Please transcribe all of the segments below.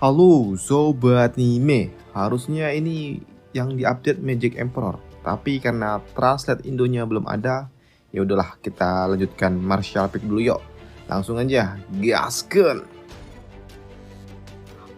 Halo Sobat Nime, harusnya ini yang diupdate Magic Emperor. Tapi karena translate Indonya belum ada, ya udahlah kita lanjutkan Martial Pick dulu yuk. Langsung aja, gaskeun.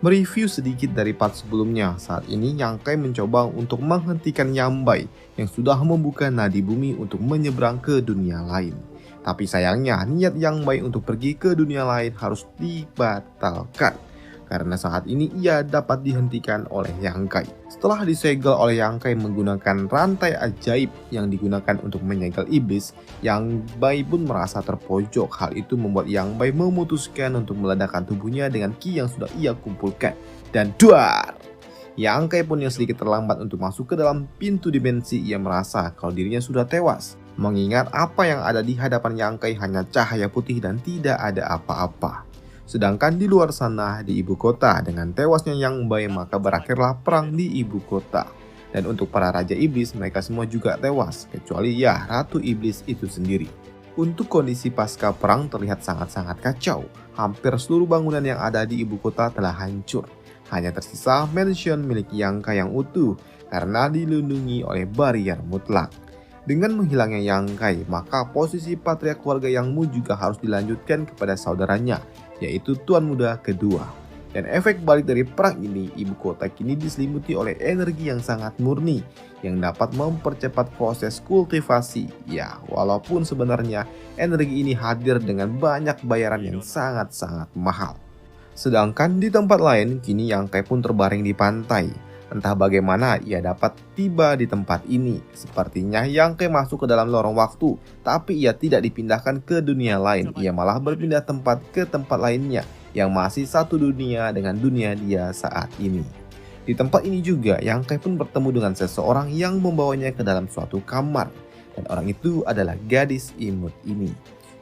Mereview sedikit dari part sebelumnya, saat ini Yang mencoba untuk menghentikan Yambai yang sudah membuka nadi bumi untuk menyeberang ke dunia lain. Tapi sayangnya niat Yambai untuk pergi ke dunia lain harus dibatalkan karena saat ini ia dapat dihentikan oleh Yang. Setelah disegel oleh Yang menggunakan rantai ajaib yang digunakan untuk menyegel iblis, Yang pun merasa terpojok. Hal itu membuat Yang memutuskan untuk meledakkan tubuhnya dengan ki yang sudah ia kumpulkan. Dan duar! Yang pun yang sedikit terlambat untuk masuk ke dalam pintu dimensi, ia merasa kalau dirinya sudah tewas. Mengingat apa yang ada di hadapan Yang hanya cahaya putih dan tidak ada apa-apa. Sedangkan di luar sana di ibu kota, dengan tewasnya Yang maka berakhirlah perang di ibu kota. Dan untuk para raja iblis, mereka semua juga tewas, kecuali ya Ratu Iblis itu sendiri. Untuk kondisi pasca perang terlihat sangat-sangat kacau. Hampir seluruh bangunan yang ada di ibu kota telah hancur. Hanya tersisa mansion milik Yang yang utuh karena dilindungi oleh barrier mutlak. Dengan menghilangnya Yang maka posisi patria keluarga Yangmu juga harus dilanjutkan kepada saudaranya, yaitu Tuan Muda kedua. Dan efek balik dari perang ini, ibu kota kini diselimuti oleh energi yang sangat murni yang dapat mempercepat proses kultivasi. Ya, walaupun sebenarnya energi ini hadir dengan banyak bayaran yang sangat-sangat mahal. Sedangkan di tempat lain, kini Yang pun terbaring di pantai. Entah bagaimana ia dapat tiba di tempat ini. Sepertinya Yang masuk ke dalam lorong waktu, tapi ia tidak dipindahkan ke dunia lain. Ia malah berpindah tempat ke tempat lainnya yang masih satu dunia dengan dunia dia saat ini. Di tempat ini juga Yang pun bertemu dengan seseorang yang membawanya ke dalam suatu kamar. Dan orang itu adalah gadis imut ini.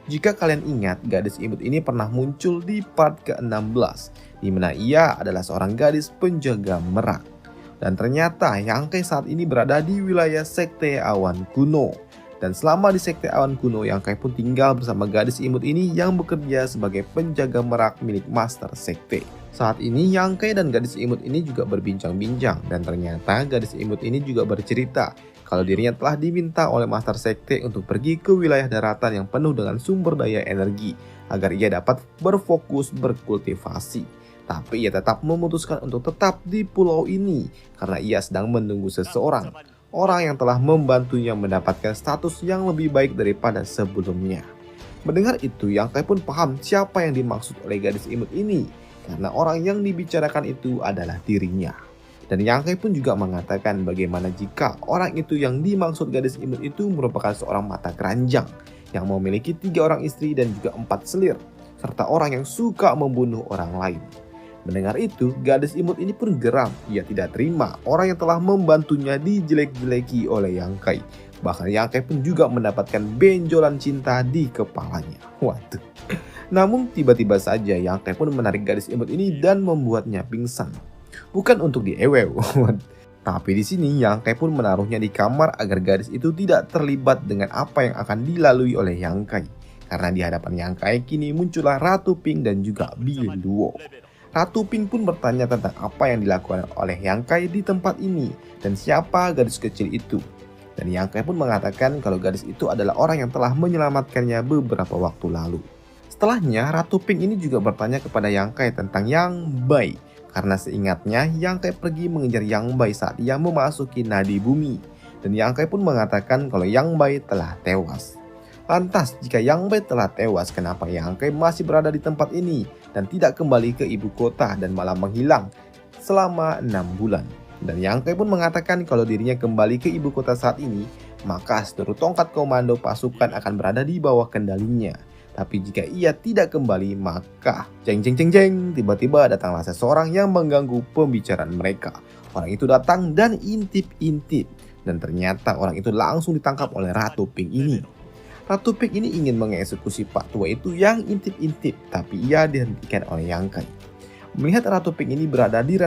Jika kalian ingat, gadis imut ini pernah muncul di part ke-16, di mana ia adalah seorang gadis penjaga merak. Dan ternyata Yang saat ini berada di wilayah Sekte Awan Kuno. Dan selama di Sekte Awan Kuno, Yang pun tinggal bersama gadis imut ini yang bekerja sebagai penjaga merak milik Master Sekte. Saat ini Yang dan gadis imut ini juga berbincang-bincang, dan ternyata gadis imut ini juga bercerita kalau dirinya telah diminta oleh Master Sekte untuk pergi ke wilayah daratan yang penuh dengan sumber daya energi agar ia dapat berfokus berkultivasi. Tapi ia tetap memutuskan untuk tetap di pulau ini karena ia sedang menunggu seseorang, orang yang telah membantunya mendapatkan status yang lebih baik daripada sebelumnya. Mendengar itu, Yang pun paham siapa yang dimaksud oleh gadis imut ini, karena orang yang dibicarakan itu adalah dirinya. Dan Yang pun juga mengatakan bagaimana jika orang itu yang dimaksud gadis imut itu merupakan seorang mata keranjang yang memiliki 3 orang istri dan juga 4 selir, serta orang yang suka membunuh orang lain. Mendengar itu, gadis imut ini pun geram. Ia tidak terima orang yang telah membantunya dijelek-jeleki oleh Yang. Bahkan Yang pun juga mendapatkan benjolan cinta di kepalanya. Waduh. Namun tiba-tiba saja Yang pun menarik gadis imut ini dan membuatnya pingsan. Bukan untuk diewew. Tapi di sini Yang pun menaruhnya di kamar agar gadis itu tidak terlibat dengan apa yang akan dilalui oleh Yang. Karena di hadapan Yang kini muncullah Ratu Pink dan juga Billy Luo. Ratu Pink pun bertanya tentang apa yang dilakukan oleh Yang di tempat ini dan siapa gadis kecil itu. Dan Yang pun mengatakan kalau gadis itu adalah orang yang telah menyelamatkannya beberapa waktu lalu. Setelahnya, Ratu Pink ini juga bertanya kepada Yang tentang Yang Bai. Karena seingatnya Yang pergi mengejar Yang Bai saat ia memasuki nadi bumi. Dan Yang pun mengatakan kalau Yang Bai telah tewas. Lantas, jika Yang Bai telah tewas, kenapa Yang masih berada di tempat ini dan tidak kembali ke ibu kota dan malah menghilang selama 6 bulan? Dan Yang pun mengatakan kalau dirinya kembali ke ibu kota saat ini, maka seluruh tongkat komando pasukan akan berada di bawah kendalinya. Tapi jika ia tidak kembali, maka jeng tiba-tiba datanglah seseorang yang mengganggu pembicaraan mereka. Orang itu datang dan intip-intip, dan ternyata orang itu langsung ditangkap oleh Ratu Pink ini. Ratu Pink ini ingin mengeksekusi Pak Tua itu yang intip-intip, tapi ia dihentikan oleh Yang. Melihat Ratu Pink ini berada di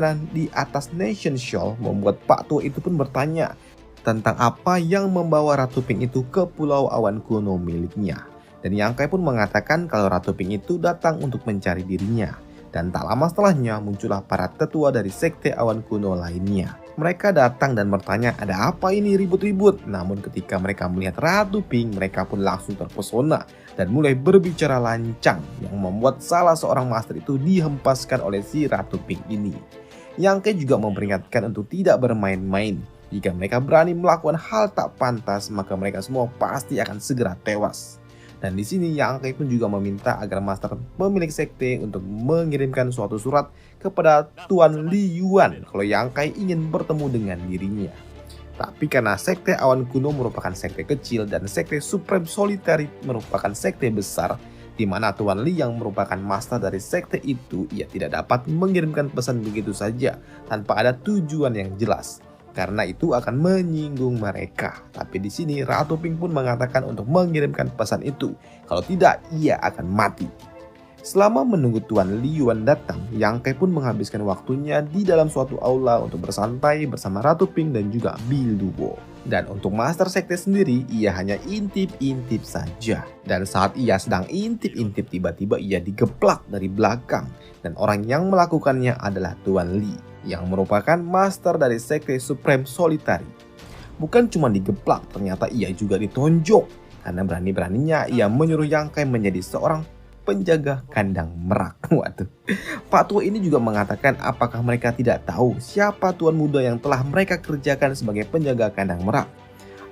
atas Nation Shoal, membuat Pak Tua itu pun bertanya tentang apa yang membawa Ratu Pink itu ke Pulau Awan Kuno miliknya. Dan Yang pun mengatakan kalau Ratu Pink itu datang untuk mencari dirinya. Dan tak lama setelahnya muncullah para tetua dari sekte awan kuno lainnya. Mereka datang dan bertanya, ada apa ini ribut-ribut? Namun ketika mereka melihat Ratu Pink, mereka pun langsung terpesona dan mulai berbicara lancang yang membuat salah seorang master itu dihempaskan oleh si Ratu Pink ini. Yang juga memperingatkan untuk tidak bermain-main. Jika mereka berani melakukan hal tak pantas, maka mereka semua pasti akan segera tewas. Dan di sini Yang Kai pun juga meminta agar master pemilik sekte untuk mengirimkan suatu surat kepada Tuan Li Yuan kalau Yang Kai ingin bertemu dengan dirinya. Tapi karena sekte awan kuno merupakan sekte kecil dan sekte Supreme Solitary merupakan sekte besar, di mana Tuan Li yang merupakan master dari sekte itu, ia tidak dapat mengirimkan pesan begitu saja tanpa ada tujuan yang jelas. Karena itu akan menyinggung mereka. Tapi di sini Ratu Pink pun mengatakan untuk mengirimkan pesan itu. Kalau tidak, ia akan mati. Selama menunggu Tuan Li Yuan datang, Yang Kai pun menghabiskan waktunya di dalam suatu aula untuk bersantai bersama Ratu Pink dan juga Bilduo. Dan untuk master sekte sendiri, ia hanya intip-intip saja. Dan saat ia sedang intip-intip, tiba-tiba ia digeplak dari belakang. Dan orang yang melakukannya adalah Tuan Li, yang merupakan master dari sekte Supreme Solitary. Bukan cuma digeplak, ternyata ia juga ditonjok. Karena berani-beraninya ia menyuruh Yang Kai menjadi seorang penjaga kandang merak. Waduh. Pak Tua ini juga mengatakan apakah mereka tidak tahu siapa tuan muda yang telah mereka kerjakan sebagai penjaga kandang merak.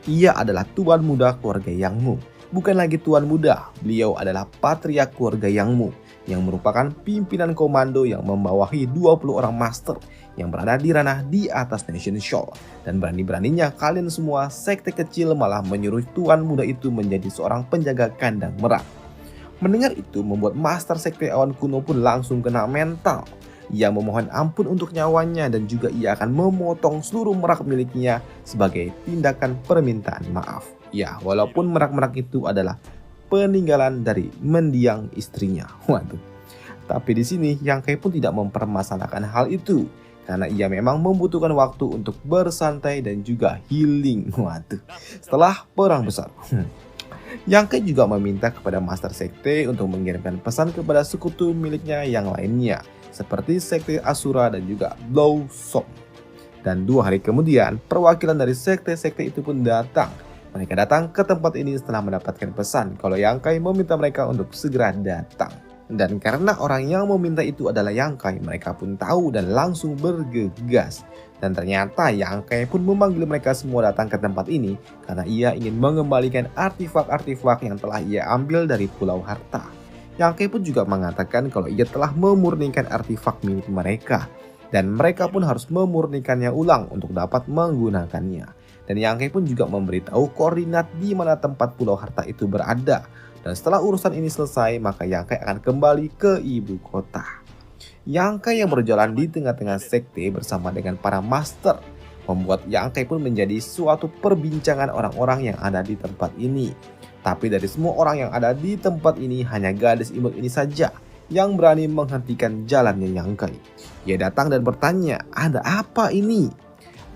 Ia adalah tuan muda keluarga Yang Mu. Bukan lagi tuan muda, beliau adalah patriark keluarga Yang Mu, yang merupakan pimpinan komando yang membawahi 20 orang master yang berada di ranah di atas Nation Shoal. Dan berani-beraninya kalian semua sekte kecil malah menyuruh tuan muda itu menjadi seorang penjaga kandang merak. Mendengar itu membuat master sekte awan kuno pun langsung kena mental. Ia memohon ampun untuk nyawanya dan juga ia akan memotong seluruh merak miliknya sebagai tindakan permintaan maaf. Ya, walaupun merak-merak itu adalah peninggalan dari mendiang istrinya. Waduh. Tapi di sini Yang Kai pun tidak mempermasalahkan hal itu karena ia memang membutuhkan waktu untuk bersantai dan juga healing. Waduh. Setelah perang besar. Yang Kai juga meminta kepada master sekte untuk mengirimkan pesan kepada sekutu miliknya yang lainnya, seperti sekte Asura dan juga Blossom. Dan 2 hari kemudian, perwakilan dari sekte-sekte itu pun datang. Mereka datang ke tempat ini setelah mendapatkan pesan kalau Yang Kai meminta mereka untuk segera datang. Dan karena orang yang meminta itu adalah Yang Kai, mereka pun tahu dan langsung bergegas. Dan ternyata Yang Kai pun memanggil mereka semua datang ke tempat ini karena ia ingin mengembalikan artifak-artifak yang telah ia ambil dari Pulau Harta. Yang Kai pun juga mengatakan kalau ia telah memurnikan artifak milik mereka. Dan mereka pun harus memurnikannya ulang untuk dapat menggunakannya. Dan Yang Kai pun juga memberitahu koordinat di mana tempat Pulau Harta itu berada. Dan setelah urusan ini selesai, maka Yang Kai akan kembali ke ibu kota. Yang Kai yang berjalan di tengah-tengah sekte bersama dengan para master membuat Yang Kai pun menjadi suatu perbincangan orang-orang yang ada di tempat ini. Tapi dari semua orang yang ada di tempat ini, hanya gadis imut ini saja yang berani menghentikan jalannya Yang Kai. Ia datang dan bertanya, ada apa ini?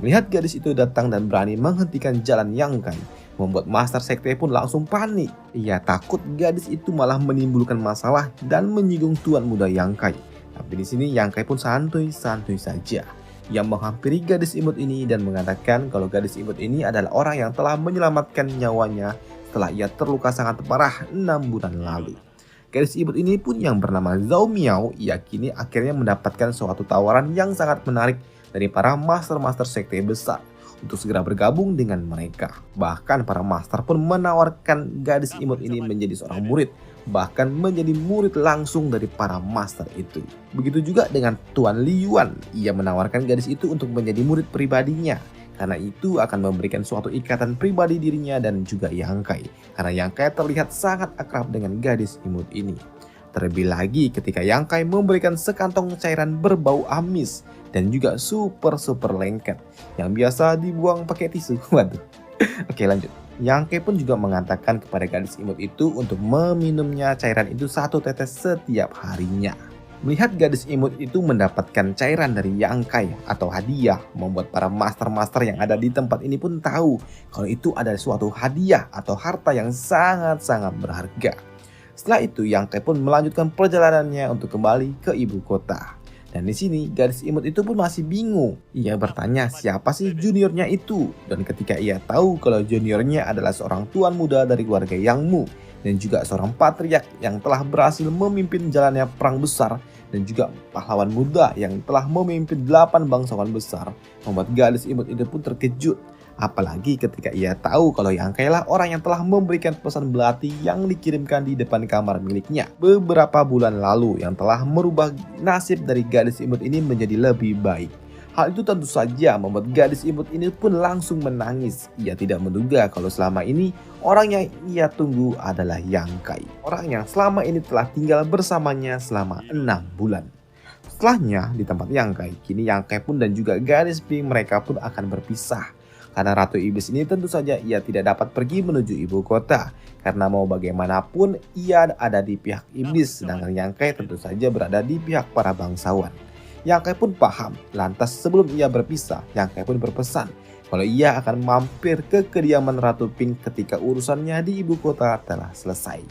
Melihat gadis itu datang dan berani menghentikan jalan Yang Kai, membuat master sekte pun langsung panik. Ia takut gadis itu malah menimbulkan masalah dan menyinggung tuan muda Yang Kai. Tapi di sini Yang Kai pun santuy-santuy saja. Ia menghampiri gadis imut ini dan mengatakan kalau gadis imut ini adalah orang yang telah menyelamatkan nyawanya setelah ia terluka sangat parah 6 bulan lalu. Gadis imut ini pun yang bernama Zhao Miao, ia kini akhirnya mendapatkan suatu tawaran yang sangat menarik dari para master-master sekte besar untuk segera bergabung dengan mereka. Bahkan para master pun menawarkan gadis imut ini menjadi seorang murid, bahkan menjadi murid langsung dari para master itu. Begitu juga dengan Tuan Li Yuan, ia menawarkan gadis itu untuk menjadi murid pribadinya, karena itu akan memberikan suatu ikatan pribadi dirinya dan juga Yang Kai, karena Yang Kai terlihat sangat akrab dengan gadis imut ini. Terlebih lagi ketika Yang Kai memberikan sekantong cairan berbau amis dan juga super lengket yang biasa dibuang pakai tisu. Waduh. Oke, lanjut. Yang Kai pun juga mengatakan kepada gadis imut itu untuk meminumnya cairan itu 1 tetes setiap harinya. Melihat gadis imut itu mendapatkan cairan dari Yang Kai atau hadiah, membuat para master-master yang ada di tempat ini pun tahu kalau itu adalah suatu hadiah atau harta yang sangat-sangat berharga. Setelah itu, Yang Kai pun melanjutkan perjalanannya untuk kembali ke ibu kota. Dan di sini gadis imut itu pun masih bingung. Ia bertanya siapa sih juniornya itu. Dan ketika ia tahu kalau juniornya adalah seorang tuan muda dari keluarga Yang Mu dan juga seorang patriark yang telah berhasil memimpin jalannya perang besar dan juga pahlawan muda yang telah memimpin 8 bangsawan besar, membuat gadis imut itu pun terkejut. Apalagi ketika ia tahu kalau Yang Kai lah orang yang telah memberikan pesan belati yang dikirimkan di depan kamar miliknya beberapa bulan lalu yang telah merubah nasib dari gadis imut ini menjadi lebih baik. Hal itu tentu saja membuat gadis imut ini pun langsung menangis. Ia tidak menduga kalau selama ini orang yang ia tunggu adalah Yang Kai. Orang yang selama ini telah tinggal bersamanya selama 6 bulan. Setelahnya di tempat Yang Kai, kini Yang Kai pun dan juga gadis pink mereka pun akan berpisah. Karena Ratu Iblis ini tentu saja ia tidak dapat pergi menuju ibu kota. Karena mau bagaimanapun ia ada di pihak iblis, sedangkan Yang Kai tentu saja berada di pihak para bangsawan. Yang Kai pun paham, lantas sebelum ia berpisah, Yang Kai pun berpesan kalau ia akan mampir ke kediaman Ratu Pink ketika urusannya di ibu kota telah selesai.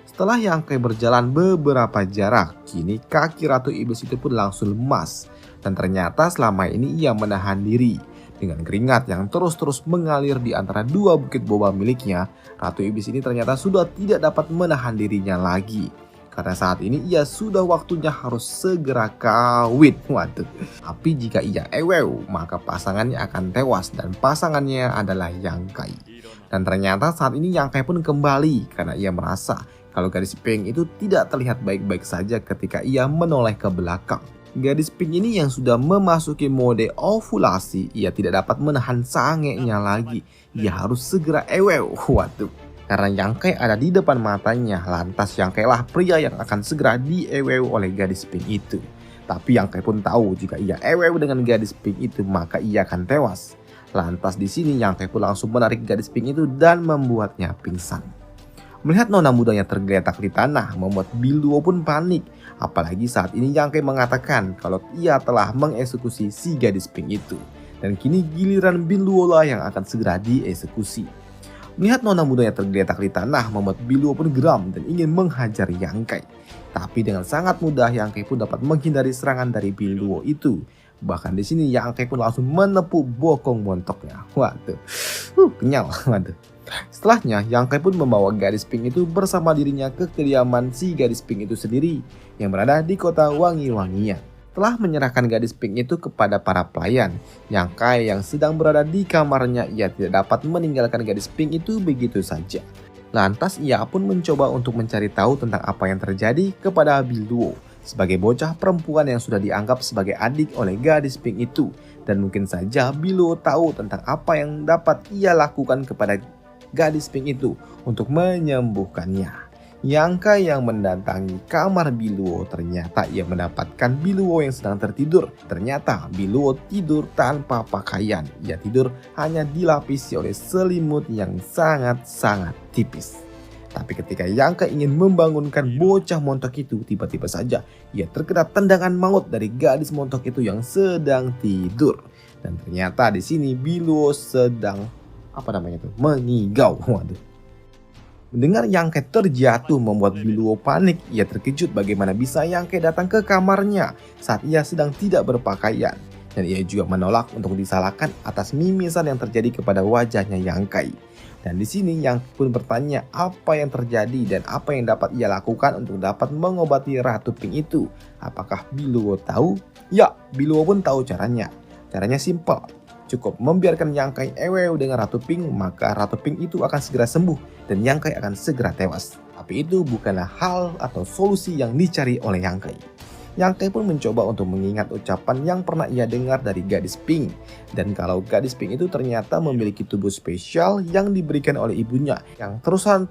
Setelah Yang Kai berjalan beberapa jarak, kini kaki Ratu Iblis itu pun langsung lemas. Dan ternyata selama ini ia menahan diri. Dengan keringat yang terus-terus mengalir di antara dua bukit boba miliknya, Ratu Iblis ini ternyata sudah tidak dapat menahan dirinya lagi. Karena saat ini ia sudah waktunya harus segera kawin. Waduh. Tapi jika ia ewew, maka pasangannya akan tewas dan pasangannya adalah Yang Kai. Dan ternyata saat ini Yang Kai pun kembali karena ia merasa kalau gadis pink itu tidak terlihat baik-baik saja ketika ia menoleh ke belakang. Gadis pink ini yang sudah memasuki mode ovulasi, ia tidak dapat menahan sangenya lagi. Ia harus segera ewew. Waduh. Karena Yang Kai ada di depan matanya, lantas Yang Kai lah pria yang akan segera diewew oleh gadis pink itu. Tapi Yang Kai pun tahu jika ia ewew dengan gadis pink itu maka ia akan tewas. Lantas di sini Yang Kai pun langsung menarik gadis pink itu dan membuatnya pingsan. Melihat nona mudanya tergeletak di tanah membuat Bilduo pun panik. Apalagi saat ini Yang Kai mengatakan kalau ia telah mengeksekusi si gadis pink itu. Dan kini giliran Bilduo lah yang akan segera dieksekusi. Melihat nona mudanya tergeletak di tanah membuat Bilduo pun geram dan ingin menghajar Yang Kai. Tapi dengan sangat mudah Yang Kai pun dapat menghindari serangan dari Bilduo itu. Bahkan di sini Yang Kai pun langsung menepuk bokong montoknya. Waduh, kenyal. Waduh. Setelahnya Yang Kai pun membawa gadis pink itu bersama dirinya ke kediaman si gadis pink itu sendiri yang berada di kota Wangi-Wangian. Setelah menyerahkan gadis pink itu kepada para pelayan, Yang Kai yang sedang berada di kamarnya ia tidak dapat meninggalkan gadis pink itu begitu saja. Lantas ia pun mencoba untuk mencari tahu tentang apa yang terjadi kepada Bilduo sebagai bocah perempuan yang sudah dianggap sebagai adik oleh gadis pink itu. Dan mungkin saja Bilduo tahu tentang apa yang dapat ia lakukan kepada gadis pink itu untuk menyembuhkannya. Yang Kai yang mendatangi kamar Bilduo, ternyata ia mendapatkan Bilduo yang sedang tertidur. Ternyata Bilduo tidur tanpa pakaian. Ia tidur hanya dilapisi oleh selimut yang sangat-sangat tipis. Tapi ketika Yang Kai ingin membangunkan bocah montok itu, tiba-tiba saja ia terkena tendangan maut dari gadis montok itu yang sedang tidur. Dan ternyata di sini Bilduo sedang mengigau. Waduh. Mendengar Yang Kai terjatuh membuat Bilduo panik. Ia terkejut bagaimana bisa Yang Kai datang ke kamarnya saat ia sedang tidak berpakaian. Dan ia juga menolak untuk disalahkan atas mimisan yang terjadi kepada wajahnya Yang Kai. Dan di sini Yang Kai pun bertanya apa yang terjadi dan apa yang dapat ia lakukan untuk dapat mengobati Ratu Pink itu. Apakah Bilduo tahu? Ya, Bilduo pun tahu caranya. Caranya simpel. Cukup membiarkan Yang Kai ewew dengan Ratu Pink, maka Ratu Pink itu akan segera sembuh dan Yang Kai akan segera tewas. Tapi itu bukanlah hal atau solusi yang dicari oleh Yang Kai. Yang Kai pun mencoba untuk mengingat ucapan yang pernah ia dengar dari gadis Pink. Dan kalau gadis Pink itu ternyata memiliki tubuh spesial yang diberikan oleh ibunya, yang terusan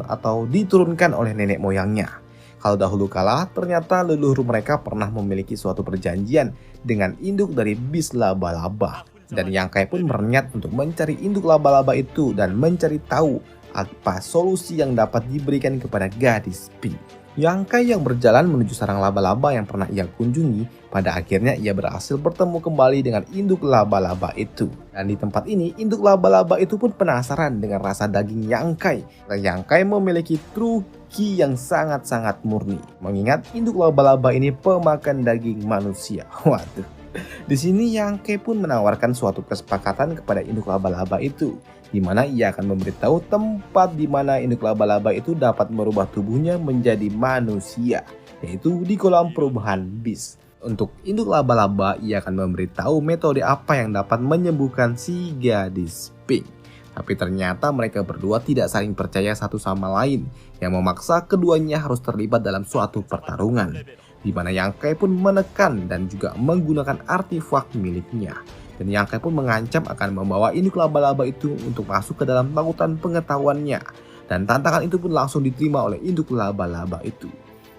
atau diturunkan oleh nenek moyangnya. Kalau dahulu kala ternyata leluhur mereka pernah memiliki suatu perjanjian dengan induk dari bis laba-laba. Dan Yang Kai pun berniat untuk mencari induk laba-laba itu dan mencari tahu apa solusi yang dapat diberikan kepada gadis Pink. Yang Kai yang berjalan menuju sarang laba-laba yang pernah ia kunjungi, pada akhirnya ia berhasil bertemu kembali dengan induk laba-laba itu. Dan di tempat ini, induk laba-laba itu pun penasaran dengan rasa daging Yang Kai. Dan Yang Kai memiliki true ki yang sangat-sangat murni. Mengingat induk laba-laba ini pemakan daging manusia. Waduh. Di sini Yang Kai pun menawarkan suatu kesepakatan kepada induk laba-laba itu, di mana ia akan memberitahu tempat di mana induk laba-laba itu dapat merubah tubuhnya menjadi manusia, yaitu di kolam perubahan Beast. Untuk induk laba-laba, ia akan memberitahu metode apa yang dapat menyembuhkan si gadis pink. Tapi ternyata mereka berdua tidak saling percaya satu sama lain, yang memaksa keduanya harus terlibat dalam suatu pertarungan, di mana Yang Kai pun menekan dan juga menggunakan artefak miliknya. Dan Yang Kai pun mengancam akan membawa induk laba-laba itu untuk masuk ke dalam lautan pengetahuannya. Dan tantangan itu pun langsung diterima oleh induk laba-laba itu.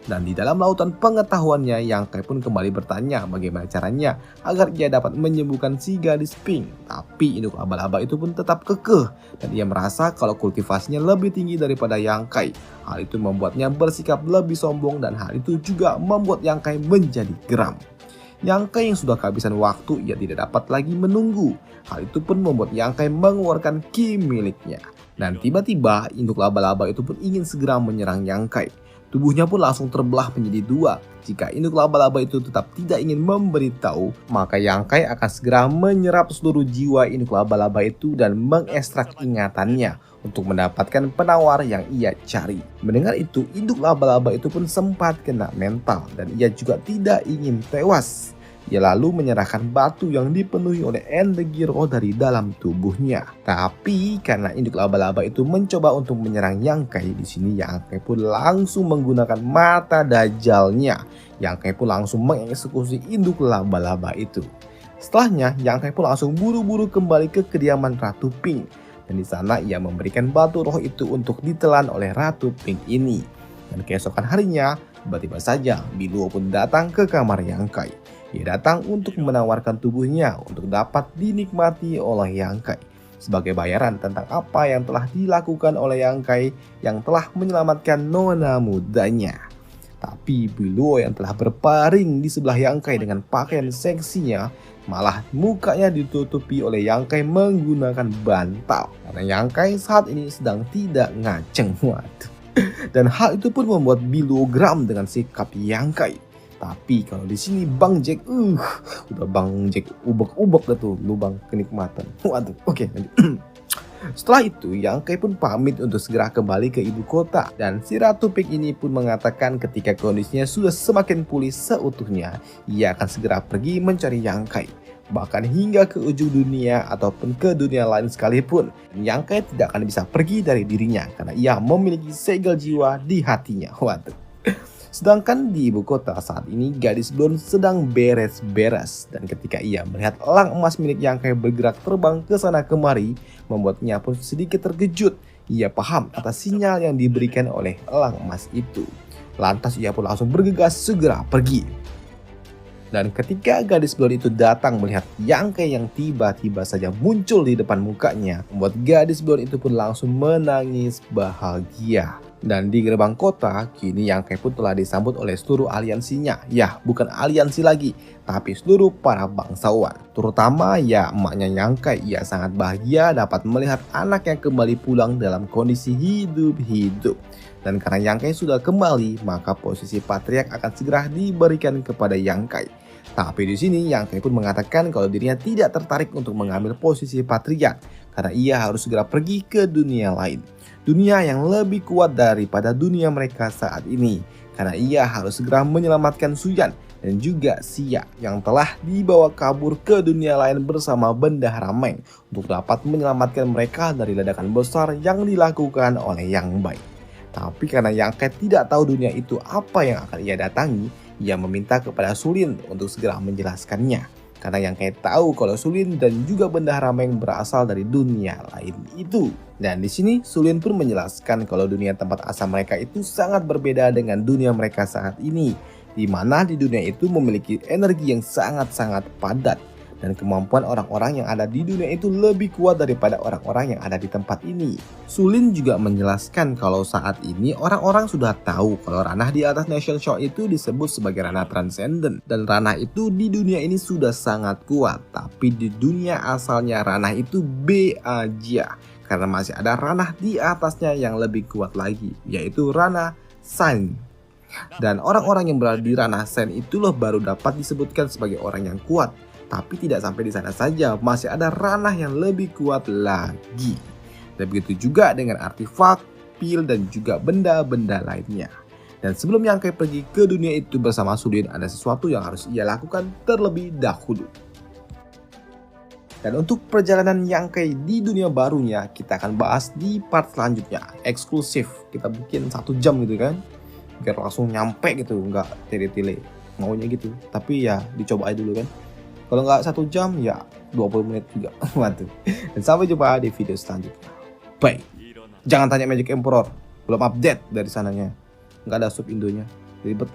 Dan di dalam lautan pengetahuannya, Yang Kai pun kembali bertanya bagaimana caranya agar ia dapat menyembuhkan si gadis pink. Tapi induk laba-laba itu pun tetap kekeh, dan ia merasa kalau kultivasinya lebih tinggi daripada Yang Kai. Hal itu membuatnya bersikap lebih sombong, dan hal itu juga membuat Yang Kai menjadi geram. Yang Kai yang sudah kehabisan waktu, ia tidak dapat lagi menunggu. Hal itu pun membuat Yang Kai mengeluarkan ki miliknya. Dan tiba-tiba induk laba-laba itu pun ingin segera menyerang Yang Kai. Tubuhnya pun langsung terbelah menjadi dua. Jika induk laba-laba itu tetap tidak ingin memberitahu, maka Yang Kai akan segera menyerap seluruh jiwa induk laba-laba itu dan mengekstrak ingatannya untuk mendapatkan penawar yang ia cari. Mendengar itu, induk laba-laba itu pun sempat kena mental dan ia juga tidak ingin tewas. Ia lalu menyerahkan batu yang dipenuhi oleh energi roh dari dalam tubuhnya. Tapi karena induk laba-laba itu mencoba untuk menyerang Yang Kai, di sini Yang Kai pun langsung menggunakan mata dajalnya. Yang Kai pun langsung mengeksekusi induk laba-laba itu. Setelahnya, Yang Kai pun langsung buru-buru kembali ke kediaman Ratu Pink. Dan di sana ia memberikan batu roh itu untuk ditelan oleh Ratu Pink ini. Dan keesokan harinya, tiba-tiba saja Biluo pun datang ke kamar Yang Kai. Ia datang untuk menawarkan tubuhnya untuk dapat dinikmati oleh Yang Kai sebagai bayaran tentang apa yang telah dilakukan oleh Yang Kai yang telah menyelamatkan nona mudanya. Tapi Biluo yang telah berbaring di sebelah Yang Kai dengan pakaian seksinya, malah mukanya ditutupi oleh Yang Kai menggunakan bantal. Karena Yang Kai saat ini sedang tidak ngaceng. Waduh. Dan hal itu pun membuat Biluo geram dengan sikap Yang Kai. Tapi kalau di sini Bang Jack, udah Bang Jack ubek-ubek dah tuh lubang kenikmatan. Waduh, oke. Setelah itu, Yang Kai pun pamit untuk segera kembali ke ibu kota. Dan si Ratu Pink ini pun mengatakan ketika kondisinya sudah semakin pulih seutuhnya, ia akan segera pergi mencari Yang Kai. Bahkan hingga ke ujung dunia ataupun ke dunia lain sekalipun. Yang Kai tidak akan bisa pergi dari dirinya karena ia memiliki segel jiwa di hatinya. Waduh. Sedangkan di ibu kota saat ini gadis blonde sedang beres-beres, dan ketika ia melihat elang emas milik Yang Kai bergerak terbang ke sana kemari, membuatnya pun sedikit terkejut. Ia paham atas sinyal yang diberikan oleh elang emas itu. Lantas ia pun langsung bergegas segera pergi. Dan ketika gadis blonde itu datang melihat Yang Kai yang tiba-tiba saja muncul di depan mukanya, membuat gadis blonde itu pun langsung menangis bahagia. Dan di gerbang kota, kini Yang Kai pun telah disambut oleh seluruh aliansinya. Ya, bukan aliansi lagi, tapi seluruh para bangsawan. Terutama ya emaknya Yang Kai. Ia sangat bahagia dapat melihat anak yang kembali pulang dalam kondisi hidup-hidup. Dan karena Yang Kai sudah kembali, maka posisi patriark akan segera diberikan kepada Yang Kai. Tapi di sini Yang Kai pun mengatakan kalau dirinya tidak tertarik untuk mengambil posisi patriark karena ia harus segera pergi ke dunia lain. Dunia yang lebih kuat daripada dunia mereka saat ini. Karena ia harus segera menyelamatkan Suyan dan juga Xia yang telah dibawa kabur ke dunia lain bersama Bendahara Meng untuk dapat menyelamatkan mereka dari ledakan besar yang dilakukan oleh Yang Bai. Tapi karena Yang Kai tidak tahu dunia itu apa yang akan ia datangi, ia meminta kepada Sulin untuk segera menjelaskannya. Karena Yang Kai tahu kalau Sulin dan juga Bendahara Meng berasal dari dunia lain itu. Dan di sini Sulin pun menjelaskan kalau dunia tempat asal mereka itu sangat berbeda dengan dunia mereka saat ini. Di mana di dunia itu memiliki energi yang sangat-sangat padat. Dan kemampuan orang-orang yang ada di dunia itu lebih kuat daripada orang-orang yang ada di tempat ini. Sulin juga menjelaskan kalau saat ini orang-orang sudah tahu kalau ranah di atas Nation Shock itu disebut sebagai ranah transcendent. Dan ranah itu di dunia ini sudah sangat kuat. Tapi di dunia asalnya ranah itu B aja. Karena masih ada ranah di atasnya yang lebih kuat lagi, yaitu ranah Saint. Dan orang-orang yang berada di ranah Saint itulah baru dapat disebutkan sebagai orang yang kuat. Tapi tidak sampai di sana saja, masih ada ranah yang lebih kuat lagi. Dan begitu juga dengan artefak, pil, dan juga benda-benda lainnya. Dan sebelum Yang Kai pergi ke dunia itu bersama Sulin, ada sesuatu yang harus ia lakukan terlebih dahulu. Dan untuk perjalanan Yang Kai di dunia barunya, kita akan bahas di part selanjutnya. Eksklusif, kita bikin 1 jam gitu kan, biar langsung nyampe gitu, nggak tele-tele maunya gitu. Tapi ya dicoba aja dulu kan. Kalau nggak 1 jam ya 20 menit juga. Waduh. Dan sampai jumpa di video selanjutnya. Bye. Jangan tanya Magic Emperor, belum update dari sananya. Nggak ada sub Indonya, ribet.